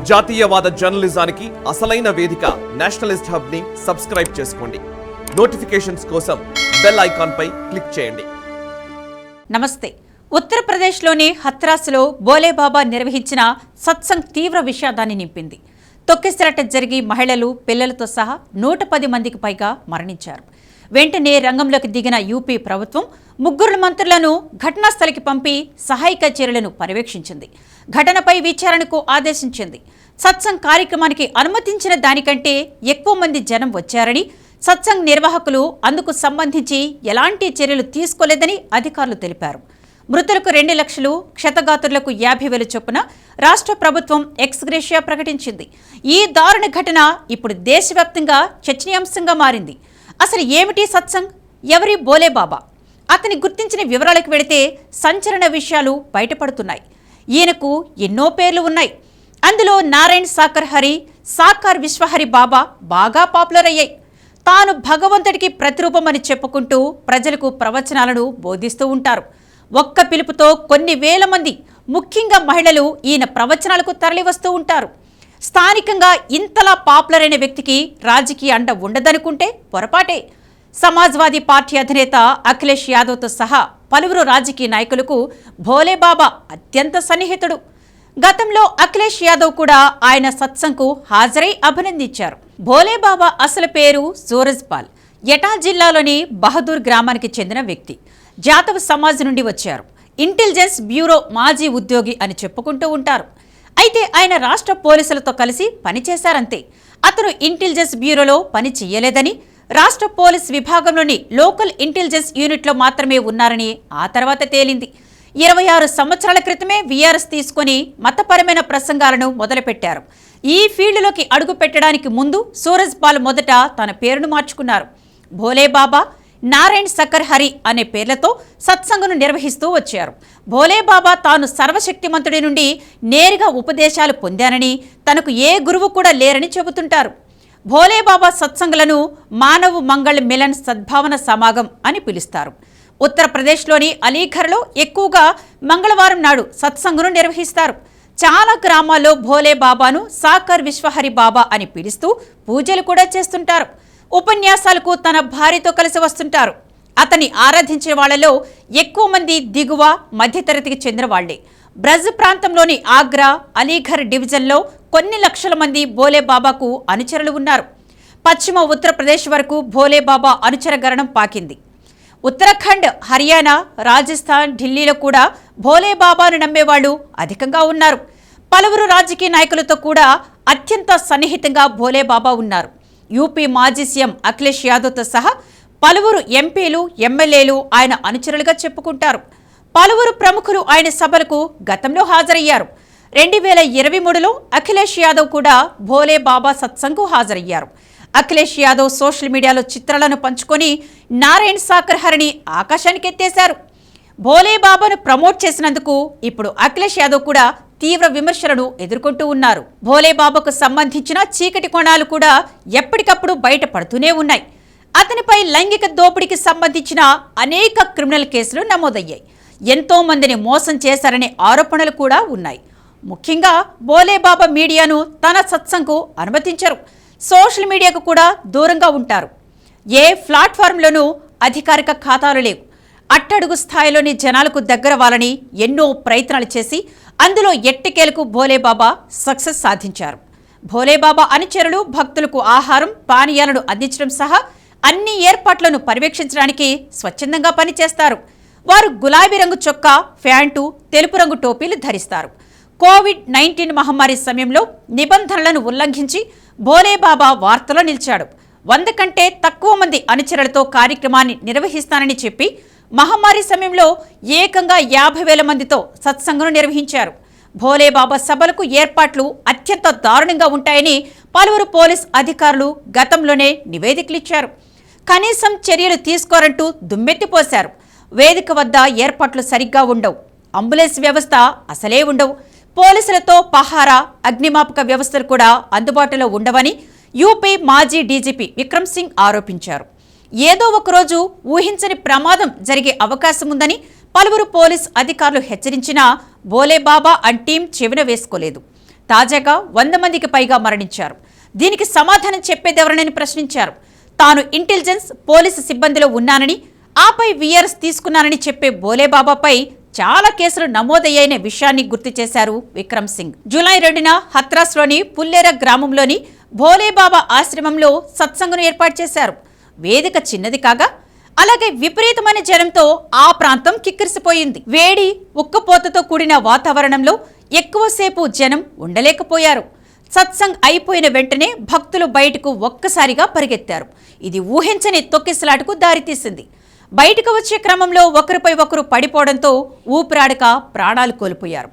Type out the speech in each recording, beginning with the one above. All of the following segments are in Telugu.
జాతీయవాద జర్నలిజానికి అసలైన వేదిక నేషనలిస్ట్ హబ్ ని సబ్స్క్రైబ్ చేసుకోండి. నోటిఫికేషన్స్ కోసం బెల్ ఐకాన్ పై క్లిక్ చేయండి. నమస్తే. ఉత్తరప్రదేశ్లోని హత్రాస్లో భోలేబాబా నిర్వహించిన సత్సంగ్ తీవ్ర విషాదాన్ని నింపింది. తొక్కిసలాట జరిగి మహిళలు, పిల్లలతో సహా 110 మందికి పైగా మరణించారు. వెంటనే రంగంలోకి దిగిన యూపీ ప్రభుత్వం 3 మంత్రులను ఘటనా స్థలికి పంపి సహాయక చర్యలను పర్యవేక్షించింది. ఘటనపై విచారణకు ఆదేశించింది. సత్సంగ్ కార్యక్రమానికి అనుమతించిన దానికంటే ఎక్కువ మంది జనం వచ్చారని, సత్సంగ్ నిర్వాహకులు అందుకు సంబంధించి ఎలాంటి చర్యలు తీసుకోలేదని అధికారులు తెలిపారు. మృతులకు 2 లక్షలు, క్షతగాత్రులకు 50,000 చొప్పున రాష్ట్ర ప్రభుత్వం ఎక్స్గ్రేషియా ప్రకటించింది. ఈ దారుణ ఘటన ఇప్పుడు దేశవ్యాప్తంగా చర్చనీయాంశంగా మారింది. అసలు ఏమిటి సత్సంగ్? ఎవరి భోలేబాబా? అతని గుర్తించిన వివరాలకు వెళితే సంచలన విషయాలు బయటపడుతున్నాయి. ఈయనకు ఎన్నో పేర్లు ఉన్నాయి. అందులో నారాయణ్ సాకర్ హరి, సాకార్ విశ్వహరి బాబా బాగా పాపులర్ అయ్యాయి. తాను భగవంతుడికి ప్రతిరూపమని చెప్పుకుంటూ ప్రజలకు ప్రవచనాలను బోధిస్తూ ఉంటారు. ఒక్క పిలుపుతో కొన్ని వేల మంది, ముఖ్యంగా మహిళలు ఈయన ప్రవచనాలకు తరలివస్తూ ఉంటారు. స్థానికంగా ఇంతలా పాపులర్ అయిన వ్యక్తికి రాజకీయ అండ ఉండదనుకుంటే పొరపాటే. సమాజ్వాదీ పార్టీ అధినేత అఖిలేష్ యాదవ్తో సహా పలువురు రాజకీయ నాయకులకు భోలేబాబా అత్యంత సన్నిహితుడు. గతంలో అఖిలేష్ యాదవ్ కూడా ఆయన సత్సంగ్కు హాజరై అభినందించారు. భోలేబాబా అసలు పేరు సూరజ్పాల్. ఎటా జిల్లాలోని బహదూర్ గ్రామానికి చెందిన వ్యక్తి. జాతవ సమాజ్ నుండి వచ్చారు. ఇంటెలిజెన్స్ బ్యూరో మాజీ ఉద్యోగి అని చెప్పుకుంటూ ఉంటారు. అయితే ఆయన రాష్ట్ర పోలీసులతో కలిసి పనిచేశారంతే. అతను ఇంటెలిజెన్స్ బ్యూరోలో పని చేయలేదని, రాష్ట్ర పోలీస్ విభాగంలోని లోకల్ ఇంటెలిజెన్స్ యూనిట్లో మాత్రమే ఉన్నారని ఆ తర్వాత తేలింది. 26 సంవత్సరాల క్రితమే వీఆర్ఎస్ తీసుకుని మతపరమైన ప్రసంగాలను మొదలుపెట్టారు. ఈ ఫీల్డ్లోకి అడుగు పెట్టడానికి ముందు సూరజ్పాల్ మొదట తన పేరును మార్చుకున్నారు. భోలేబాబా, నారాయణ్ సకర్ హరి అనే పేర్లతో సత్సంగును నిర్వహిస్తూ వచ్చారు. భోలేబాబా తాను సర్వశక్తిమంతుడి నుండి నేరుగా ఉపదేశాలు పొందానని, తనకు ఏ గురువు కూడా లేరని చెబుతుంటారు. భోలేబాబా సత్సంగులను మానవ్ మంగళ్ మిలన్ సద్భావన సమాగం అని పిలుస్తారు. ఉత్తరప్రదేశ్లోని అలీఘర్లో ఎక్కువగా మంగళవారం నాడు సత్సంగును నిర్వహిస్తారు. చాలా గ్రామాల్లో భోలేబాబాను సాకర్ విశ్వహరి బాబా అని పిలుస్తూ పూజలు కూడా చేస్తుంటారు. ఉపన్యాసాలకు తన భార్యతో కలిసి వస్తుంటారు. అతన్ని ఆరాధించే వాళ్లలో ఎక్కువ మంది దిగువ మధ్యతరగతికి చెందిన వాళ్లే. బ్రజ్ ప్రాంతంలోని ఆగ్రా, అలీఘర్ డివిజన్లో కొన్ని లక్షల మంది భోలేబాబాకు అనుచరులు ఉన్నారు. పశ్చిమ ఉత్తరప్రదేశ్ వరకు భోలేబాబా అనుచర గణం పాకింది. ఉత్తరాఖండ్, హర్యానా, రాజస్థాన్, ఢిల్లీలో కూడా భోలేబాబాను నమ్మేవాళ్లు అధికంగా ఉన్నారు. పలువురు రాజకీయ నాయకులతో కూడా అత్యంత సన్నిహితంగా భోలేబాబా ఉన్నారు. యూపీ మాజీ సీఎం అఖిలేష్ యాదవ్తో సహా పలువురు ఎంపీలు, ఎమ్మెల్యేలు ఆయన అనుచరులుగా చెప్పుకుంటారు. పలువురు ప్రముఖులు ఆయన సభలకు గతంలో హాజరయ్యారు. 2023లో అఖిలేష్ యాదవ్ కూడా భోలేబాబా సత్సంగ్కు హాజరయ్యారు. అఖిలేష్ యాదవ్ సోషల్ మీడియాలో చిత్రాలను పంచుకొని నారాయణ్ సాకర్ హరిని ఆకాశానికి ఎత్తేశారు. భోలేబాబాను ప్రమోట్ చేసినందుకు ఇప్పుడు అఖిలేష్ యాదవ్ కూడా తీవ్ర విమర్శలను ఎదుర్కొంటూ ఉన్నారు. భోలేబాబాకు సంబంధించిన చీకటి కోణాలు కూడా ఎప్పటికప్పుడు బయటపడుతూనే ఉన్నాయి. అతనిపై లైంగిక దోపిడీకి సంబంధించిన అనేక క్రిమినల్ కేసులు నమోదయ్యాయి. ఎంతో మందిని మోసం చేశారనే ఆరోపణలు కూడా ఉన్నాయి. ముఖ్యంగా భోలేబాబా మీడియాను తన సత్సంగ్కు అనుమతించరు. సోషల్ మీడియాకు కూడా దూరంగా ఉంటారు. ఏ ప్లాట్ఫామ్లోనూ అధికారిక ఖాతాలు లేవు. అట్టడుగు స్థాయిలోని జనాలకు దగ్గరవ్వాలని ఎన్నో ప్రయత్నాలు చేసి అందులో ఎట్టకేలకు భోలేబాబా సక్సెస్ సాధించారు. భోలేబాబా అనుచరులు భక్తులకు ఆహారం, పానీయాలను అందించడం సహా అన్ని ఏర్పాట్లను పర్యవేక్షించడానికి స్వచ్ఛందంగా పనిచేస్తారు. వారు గులాబీ రంగు చొక్కా, ప్యాంటు, తెలుపు రంగు టోపీలు ధరిస్తారు. కోవిడ్-19 మహమ్మారి సమయంలో నిబంధనలను ఉల్లంఘించి భోలేబాబా వార్తలో నిలిచాడు. 100 కంటే తక్కువ మంది అనుచరులతో కార్యక్రమాన్ని నిర్వహిస్తానని చెప్పి మహమ్మారి సమయంలో ఏకంగా 50,000 మందితో సత్సంగును నిర్వహించారు. భోలేబాబా సభలకు ఏర్పాట్లు అత్యంత దారుణంగా ఉంటాయని పలువురు పోలీస్ అధికారులు గతంలోనే నివేదికలిచ్చారు. కనీసం చర్యలు తీసుకోరంటూ దుమ్మెత్తిపోశారు. వేదిక వద్ద ఏర్పాట్లు సరిగ్గా ఉండవు. అంబులెన్స్ వ్యవస్థ అసలే ఉండవు. పోలీసులతో పహారా, అగ్నిమాపక వ్యవస్థలు కూడా అందుబాటులో ఉండవని యూపీ మాజీ డీజీపీ విక్రమ్ సింగ్ ఆరోపించారు. ఏదో ఒకరోజు ఊహించని ప్రమాదం జరిగే అవకాశం ఉందని పలువురు పోలీస్ అధికారులు హెచ్చరించినా భోలేబాబా అండ్ టీం చెవిన వేసుకోలేదు. తాజాగా 100 మందికి పైగా మరణించారు. దీనికి సమాధానం చెప్పేదెవరనని ప్రశ్నించారు. తాను ఇంటెలిజెన్స్ పోలీసు సిబ్బందిలో ఉన్నానని, ఆపై వీఆర్ఎస్ తీసుకున్నానని చెప్పే బోలేబాబాపై చాలా కేసులు నమోదయ్యాయనే విషయాన్ని గుర్తు చేశారు విక్రమ్ సింగ్. జూలై 2న హత్రాస్లోని పుల్లేర గ్రామంలోని భోలేబాబా ఆశ్రమంలో సత్సంగను ఏర్పాటు చేశారు. వేదిక చిన్నది కాగా అలాగే విపరీతమైన జనంతో ఆ ప్రాంతం కిక్కిరిసిపోయింది. వేడి ఉక్కపోతతో కూడిన వాతావరణంలో ఎక్కువసేపు జనం ఉండలేకపోయారు. సత్సంగ్ అయిపోయిన వెంటనే భక్తులు బయటకు ఒక్కసారిగా పరిగెత్తారు. ఇది ఊహించని తొక్కిసలాటకు దారితీసింది. బయటకు వచ్చే క్రమంలో ఒకరిపై ఒకరు పడిపోవడంతో ఊపిరాడక ప్రాణాలు కోల్పోయారు.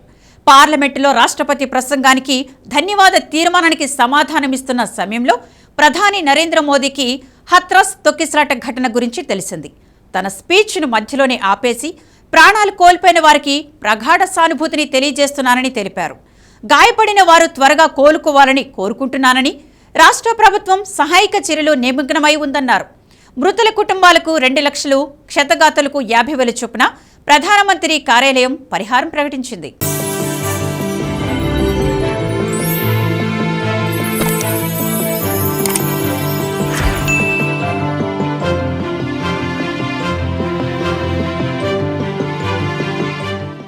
పార్లమెంటులో రాష్ట్రపతి ప్రసంగానికి ధన్యవాద తీర్మానానికి సమాధానమిస్తున్న సమయంలో ప్రధాని నరేంద్ర మోదీకి హత్రాస్ తొక్కిసలాట ఘటన గురించి తెలిసింది. తన స్పీచ్ను మధ్యలోనే ఆపేసి ప్రాణాలు కోల్పోయిన వారికి ప్రగాఢ సానుభూతిని తెలియజేస్తున్నానని తెలిపారు. గాయపడిన వారు త్వరగా కోలుకోవాలని కోరుకుంటున్నానని, రాష్ట్ర ప్రభుత్వం సహాయక చర్యలు నిమగ్నమై ఉందన్నారు. మృతుల కుటుంబాలకు 2 లక్షలు, క్షతగాతులకు 50,000 చొప్పున ప్రధానమంత్రి కార్యాలయం పరిహారం ప్రకటించింది.